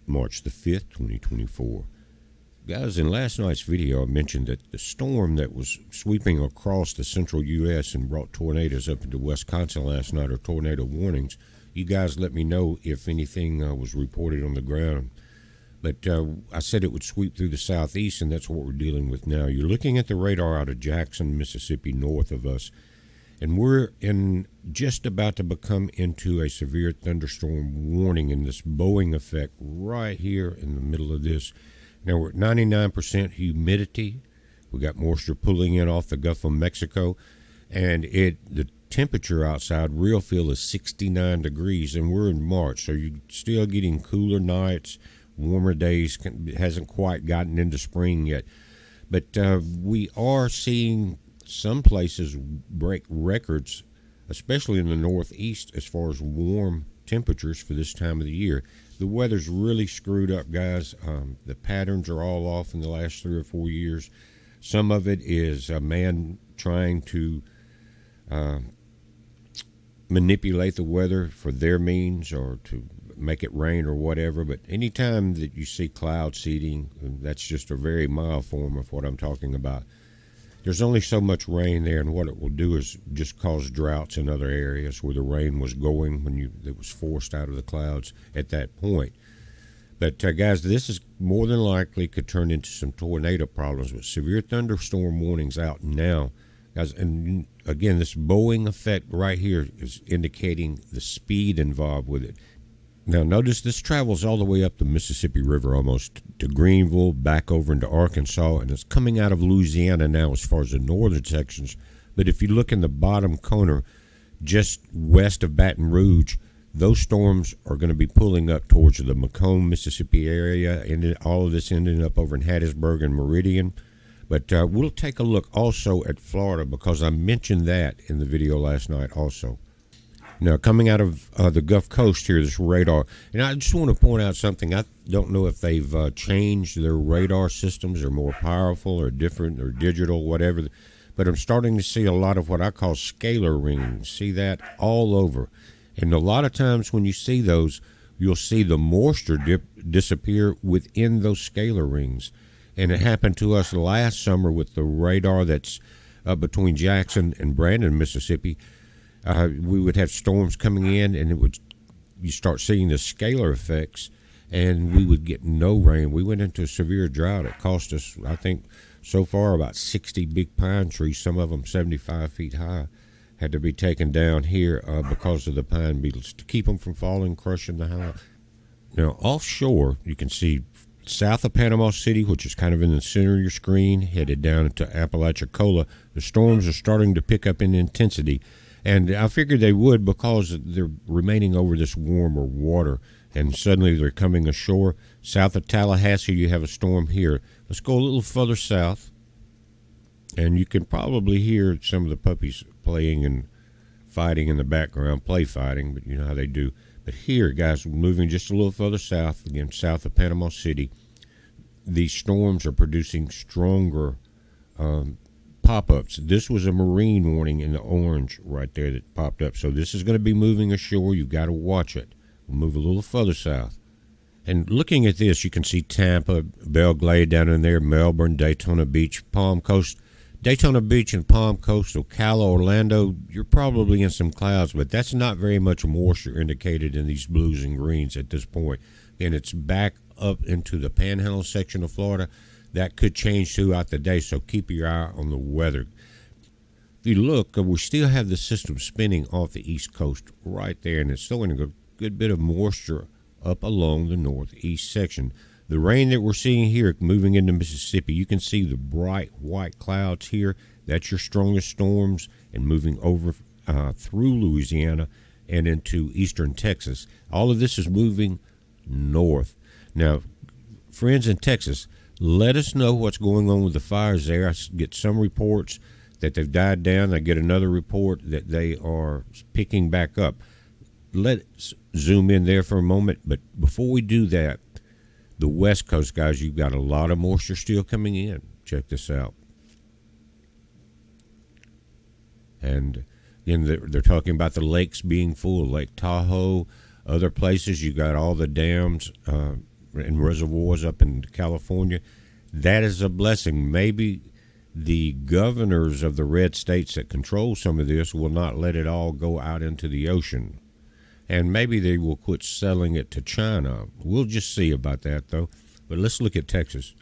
March the 5th, 2024. Guys, in last night's video, I mentioned that the storm that was sweeping across the central U.S. and brought tornadoes up into Wisconsin last night, or tornado warnings. You guys let me know if anything was reported on the ground. But I said it would sweep through the southeast, and that's what we're dealing with now. You're looking at the radar out of Jackson, Mississippi, north of us. And we're just about to become into a severe thunderstorm warning in this Boeing effect right here in the middle of this. Now we're at 99% humidity. We got moisture pulling in off the Gulf of Mexico, and the temperature outside real feel is 69 degrees, and we're in March, so you're still getting cooler nights, warmer days. It hasn't quite gotten into spring yet, but we are seeing some places break records, especially in the Northeast, as far as warm temperatures for this time of the year. The weather's really screwed up, guys. The patterns are all off in the last 3 or 4 years. Some of it is a man trying to manipulate the weather for their means, or to make it rain or whatever. But anytime that you see cloud seeding, that's just a very mild form of what I'm talking about. There's only so much rain there, and what it will do is just cause droughts in other areas where the rain was going when it was forced out of the clouds at that point. But guys, this is more than likely could turn into some tornado problems, with severe thunderstorm warnings out now, guys. And again, this Boeing effect right here is indicating the speed involved with it. Now, notice this travels all the way up the Mississippi River, almost to Greenville, back over into Arkansas, and it's coming out of Louisiana now as far as the northern sections. But if you look in the bottom corner, just west of Baton Rouge, those storms are going to be pulling up towards the Macomb, Mississippi area, and all of this ending up over in Hattiesburg and Meridian. But we'll take a look also at Florida, because I mentioned that in the video last night also. Now, coming out of the Gulf Coast here, this radar, and I just want to point out something. I don't know if they've changed their radar systems, or more powerful or different or digital, whatever, but I'm starting to see a lot of what I call scalar rings. See that all over. And a lot of times when you see those, you'll see the moisture disappear within those scalar rings. And it happened to us last summer with the radar that's up between Jackson and Brandon, Mississippi. We would have storms coming in, and you start seeing the scalar effects, and we would get no rain. We went into a severe drought. It cost us, I think, so far about 60 big pine trees, some of them 75 feet high, had to be taken down here because of the pine beetles, to keep them from falling, crushing the house. Now, offshore, you can see south of Panama City, which is kind of in the center of your screen, headed down into Apalachicola. The storms are starting to pick up in intensity. And I figured they would, because they're remaining over this warmer water, and suddenly they're coming ashore. South of Tallahassee, you have a storm here. Let's go a little further south, and you can probably hear some of the puppies playing and fighting in the background, play fighting, but you know how they do. But here, guys, moving just a little further south, again, south of Panama City, these storms are producing stronger pop-ups. This was a marine warning in the orange right there that popped up. So this is going to be moving ashore. You've got to watch it. We'll move a little further south. And looking at this, you can see Tampa, Belle Glade down in there, Melbourne, Daytona Beach, Palm Coast. Daytona Beach and Palm Coast, Ocala, Orlando, you're probably in some clouds, but that's not very much moisture indicated in these blues and greens at this point. And it's back up into the Panhandle section of Florida. That could change throughout the day, so keep your eye on the weather. If you look, we still have the system spinning off the east coast right there, and it's throwing a good bit of moisture up along the northeast section. The rain that we're seeing here moving into Mississippi, you can see the bright white clouds here. That's your strongest storms, and moving over through Louisiana and into eastern Texas. All of this is moving north. Now, friends in Texas, let us know what's going on with the fires there. I get some reports that they've died down. I get another report that they are picking back up. Let's zoom in there for a moment. But before we do that, the West Coast, guys, you've got a lot of moisture still coming in. Check this out. And again, they're talking about the lakes being full. Lake Tahoe, other places, you got all the dams and reservoirs up in California. That is a blessing. Maybe the governors of the red states that control some of this will not let it all go out into the ocean. And maybe they will quit selling it to China. We'll just see about that, though. But let's look at Texas.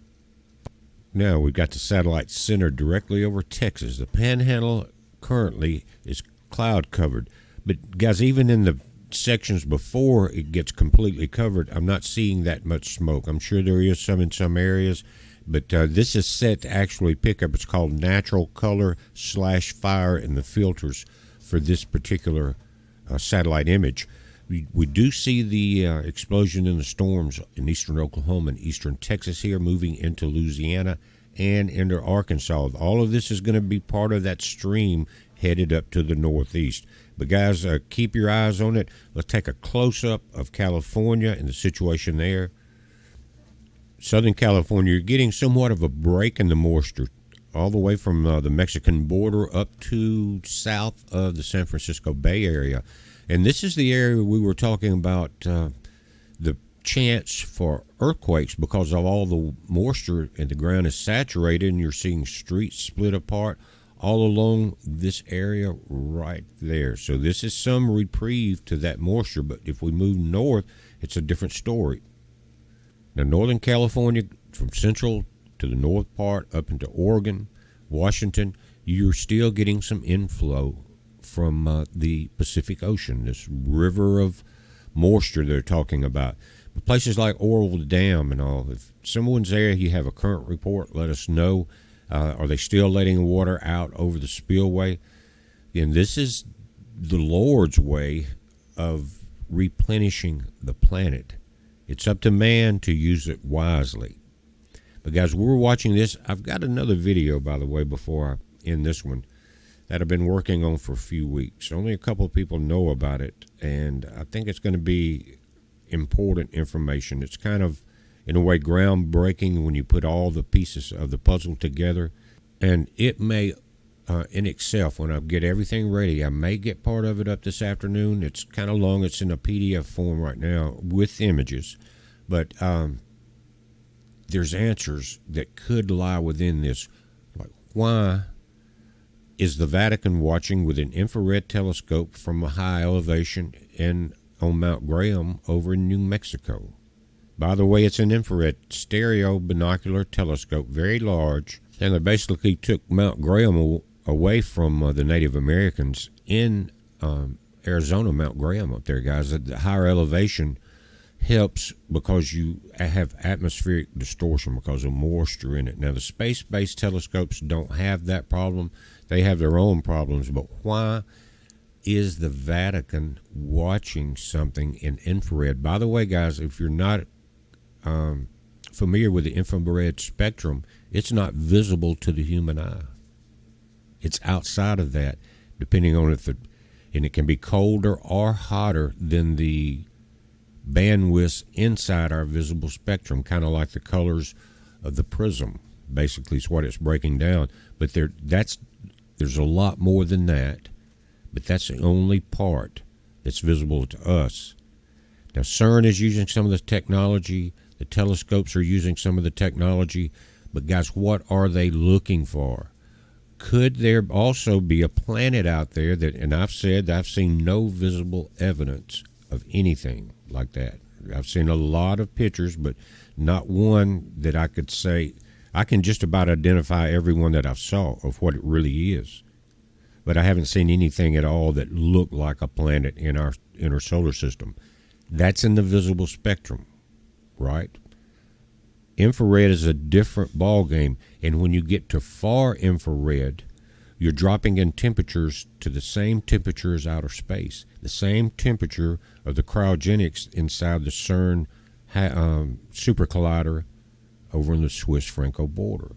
Now, we've got the satellite centered directly over Texas. The Panhandle currently is cloud covered. But, guys, even in the sections before it gets completely covered, I'm not seeing that much smoke. I'm sure there is some in some areas, but this is set to actually pick up. It's called natural color / fire in the filters for this particular satellite image. We do see the explosion in the storms in eastern Oklahoma and eastern Texas here, moving into Louisiana and into Arkansas. All of this is going to be part of that stream headed up to the northeast. But guys, keep your eyes on it. Let's take a close-up of California and the situation there. Southern California, you're getting somewhat of a break in the moisture all the way from the Mexican border up to south of the San Francisco Bay Area. And this is the area we were talking about the chance for earthquakes because of all the moisture and the ground is saturated and you're seeing streets split apart all along this area right there. So this is some reprieve to that moisture, but if we move north, it's a different story. Now, Northern California, from central to the north part up into Oregon, Washington, you're still getting some inflow from the Pacific Ocean, this river of moisture they're talking about. But places like Oroville Dam and all, if someone's there, you have a current report, let us know. Are they still letting water out over the spillway? And this is the Lord's way of replenishing the planet. It's up to man to use it wisely. But guys, we're watching this. I've got another video, by the way, before I end this one, that I've been working on for a few weeks. Only a couple of people know about it, and I think it's going to be important information. It's kind of, in a way, groundbreaking when you put all the pieces of the puzzle together. And it may, in itself, when I get everything ready, I may get part of it up this afternoon. It's kind of long. It's in a PDF form right now with images. But there's answers that could lie within this. Like, why is the Vatican watching with an infrared telescope from a high elevation on Mount Graham over in New Mexico? By the way, it's an infrared stereo binocular telescope, very large, and they basically took Mount Graham away from the Native Americans in Arizona, Mount Graham up there, guys. The higher elevation helps because you have atmospheric distortion because of moisture in it. Now, the space-based telescopes don't have that problem. They have their own problems, but why is the Vatican watching something in infrared? By the way, guys, if you're not familiar with the infrared spectrum, it's not visible to the human eye. It's outside of that, depending on and it can be colder or hotter than the bandwidth inside our visible spectrum, kind of like the colors of the prism. Basically, is what it's breaking down. But there's a lot more than that. But that's the only part that's visible to us. Now, CERN is using some of the technology. The telescopes are using some of the technology. But guys, what are they looking for? Could there also be a planet out there that, and I've said I've seen no visible evidence of anything like that. I've seen a lot of pictures, but not one that I could say, I can just about identify every one that I've saw of what it really is. But I haven't seen anything at all that looked like a planet in our inner solar system. That's in the visible spectrum, right? Infrared is a different ball game, and when you get to far infrared, you're dropping in temperatures to the same temperature as outer space, the same temperature of the cryogenics inside the CERN super collider over in the Swiss-Franco border.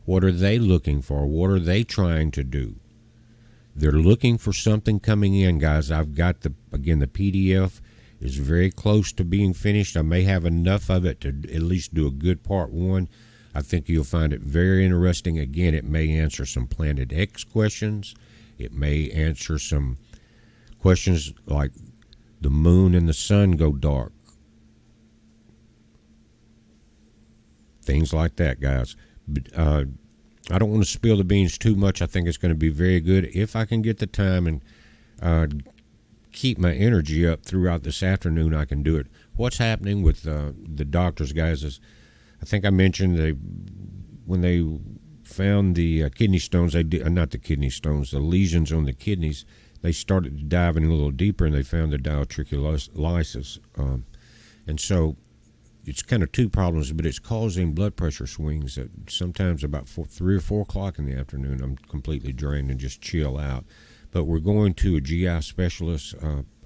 What are they looking for? What are they trying to do? They're looking for something coming in, guys. I've got the PDF is very close to being finished. I may have enough of it to at least do a good part one. I think you'll find it very interesting. Again, it may answer some Planet X questions. It may answer some questions like the moon and the sun go dark. things like that, guys. But I don't want to spill the beans too much. I think it's going to be very good if I can get the time and keep my energy up throughout this afternoon. I can do it. What's happening with the doctors, guys, is I think I mentioned when they found the kidney stones, they did, not the kidney stones, the lesions on the kidneys. They started diving a little deeper, and they found the diverticulosis. And so it's kind of two problems, but it's causing blood pressure swings that sometimes about 3 or 4 o'clock in the afternoon, I'm completely drained and just chill out. But we're going to a GI specialist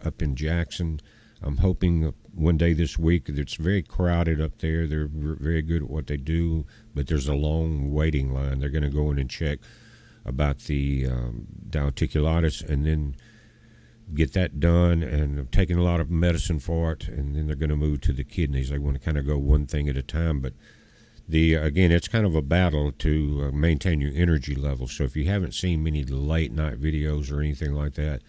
up in Jackson. I'm hoping one day this week. It's very crowded up there. They're very good at what they do, but there's a long waiting line. They're going to go in and check about the diverticulitis, and then get that done, and I'm taking a lot of medicine for it, and then they're going to move to the kidneys. They want to kind of go one thing at a time, but again, it's kind of a battle to maintain your energy level. So if you haven't seen many late night videos or anything like that,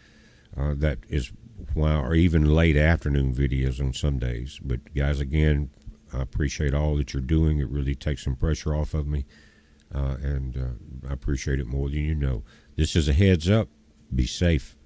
that is why, or even late afternoon videos on some days. But guys, again, I appreciate all that you're doing. It really takes some pressure off of me, and I appreciate it more than you know. This is a heads up. Be safe.